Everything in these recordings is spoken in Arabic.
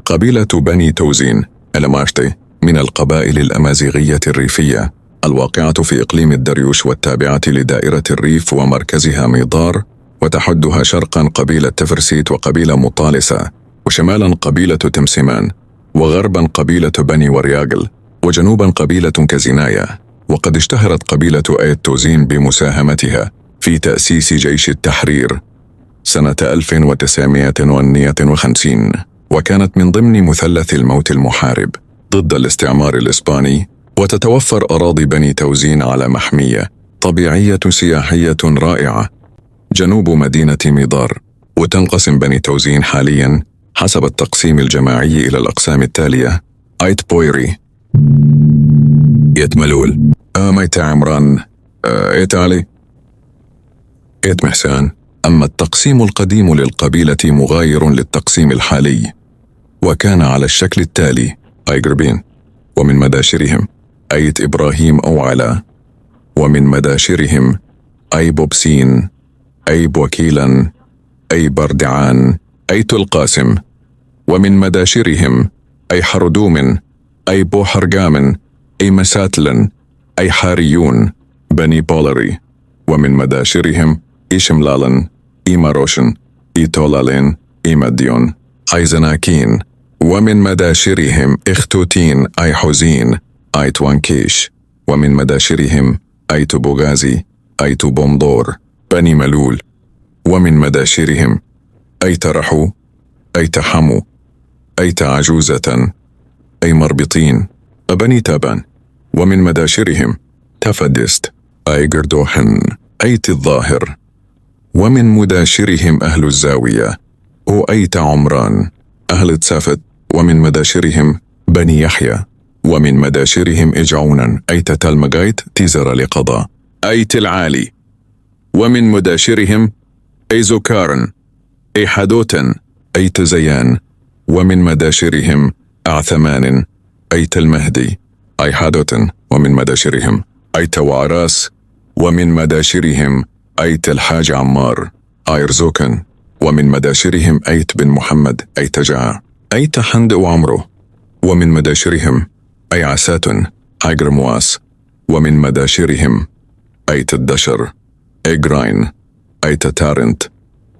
قبيلة بني توزين الماشتي من القبائل الأمازيغية الريفية الواقعة في إقليم الدريوش والتابعة لدائرة الريف ومركزها ميضار، وتحدها شرقا قبيلة تفرسيت وقبيلة مطالسة، وشمالا قبيلة تمسمان، وغربا قبيلة بني ورياقل، وجنوبا قبيلة كزنايا. وقد اشتهرت قبيلة آيت توزين بمساهمتها في تأسيس جيش التحرير سنة 1952، وكانت من ضمن مثلث الموت المحارب ضد الاستعمار الإسباني. وتتوفر أراضي بني توزين على محمية طبيعية سياحية رائعة جنوب مدينة ميضار. وتنقسم بني توزين حاليا حسب التقسيم الجماعي إلى الأقسام التالية: آيت بويري، إيت ملول، ميت عمران، إيت علي، إيت محسان. أما التقسيم القديم للقبيلة مغاير للتقسيم الحالي، وكان على الشكل التالي: أي قربين، ومن مداشرهم أيت إبراهيم أو علا، ومن مداشرهم أي بوبسين، أي بوكيلا، أي بردعان، أيت القاسم، ومن مداشرهم أي حردوم، أي بوحرقام، أي مساتلن، أي حاريون، بني بولري، ومن مداشرهم أي شملالن، أي ماروشن، أي تولالين، أي مديون، أي زناكين، ومن مداشرهم إختوتين، أي حزين، أي توانكيش، ومن مداشرهم أي تبوغازي، أي تبومدور، بني ملول، ومن مداشرهم أي ترحو، أي تحمو، أي تعجوزة، أي مربطين، بني تابان، ومن مداشرهم تفدست، أي قردوحن، أي الظاهر، ومن مداشرهم أهل الزاوية، أو أيت عمران، أهل تسافت، ومن مداشرهم بني يحيى، ومن مداشرهم إجعونا، أيت تلمقايت تيزر لقضاء، أيت العالي، ومن مداشرهم أي زكارن، أي حدوتن، أيت زيان، ومن مداشرهم أعثمان، أيت المهدي، أي حدوتن، ومن مداشرهم أيت وعراس، ومن مداشرهم أيت الحاج عمار، أيرزوكن، ومن مداشرهم أيت بن محمد، أيت جاع، أيت حند وعمره، ومن مداشرهم أي عساتن، أي قرمواس، ومن مداشرهم أيت الدشر، أي قراين، أيت تارنت،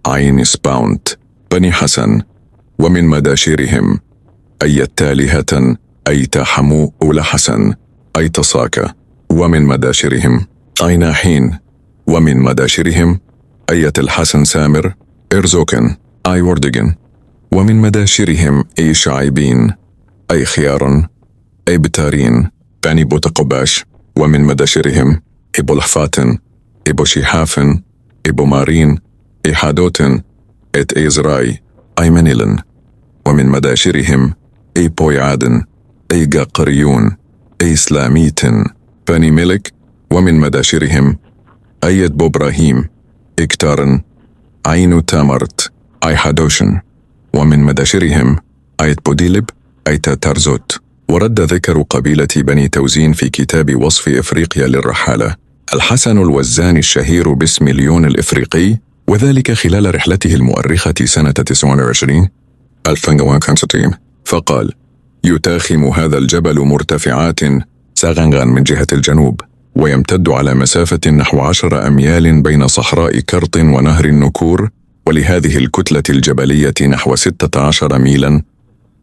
عين سباونت، بني حسن، ومن مداشرهم أي التالهة، أيت حمو أول حسن، أيت صاكة، ومن مداشرهم أي ناحين، ومن مداشرهم أيت الحسن سامر، إرزوكن، أي وردقن، ومن مداشرهم أي شعيبين، أي خيار، أي بتارين، بني بوتقباش، ومن مداشرهم أي بولحفاتن، أي بوشيحافن، أي بومارين، أي حادوتن، أيت إيزراي، أي منيلن، ومن مداشرهم أي بويعادن، أي قاقريون، أي سلاميتن، بني ملك، ومن مداشرهم أيت بوبراهيم، إكتارن، عين تامرت، أي حدوشن، ومن مداشرهم أيت بوديلب، أيت تارزوت. ورد ذكر قبيلة بني توزين في كتاب وصف إفريقيا للرحالة الحسن الوزاني الشهير باسم ليون الإفريقي، وذلك خلال رحلته المؤرخة سنة 29 1965، فقال: يتاخم هذا الجبل مرتفعات ساغنغان من جهة الجنوب، ويمتد على مسافة نحو 10 أميال بين صحراء كرط ونهر النكور، ولهذه الكتلة الجبلية نحو 16 ميلا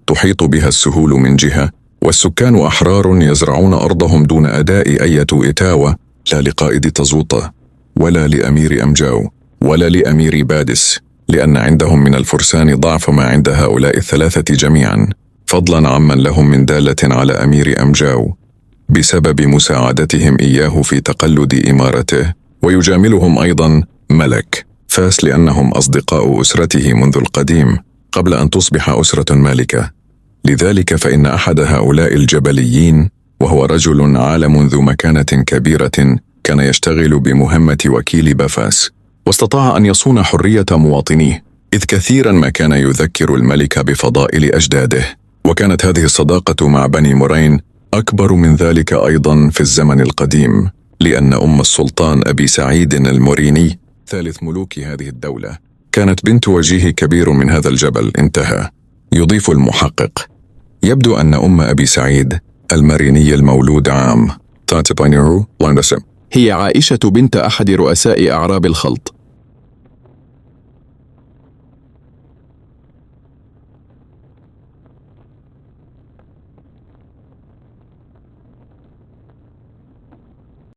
تحيط بها السهول من جهة، والسكان أحرار يزرعون أرضهم دون أداء أي إتاوة، لا لقائد تزوطة، ولا لأمير أمجاو، ولا لأمير بادس، لأن عندهم من الفرسان ضعف ما عند هؤلاء الثلاثة جميعا، فضلا عمن لهم من دالة على أمير أمجاو بسبب مساعدتهم إياه في تقلد إمارته. ويجاملهم أيضا ملك فاس لأنهم أصدقاء أسرته منذ القديم قبل أن تصبح أسرة مالكة. لذلك فإن أحد هؤلاء الجبليين، وهو رجل عالم ذو مكانة كبيرة، كان يشتغل بمهمة وكيل بفاس، واستطاع أن يصون حرية مواطنيه، إذ كثيرا ما كان يذكر الملك بفضائل أجداده. وكانت هذه الصداقة مع بني مرين أكبر من ذلك أيضا في الزمن القديم، لأن أم السلطان أبي سعيد الموريني ثالث ملوك هذه الدولة كانت بنت وجيه كبير من هذا الجبل. انتهى. يضيف المحقق: يبدو أن أم أبي سعيد المريني المولود عام 35 هي عائشة بنت أحد رؤساء أعراب الخلط.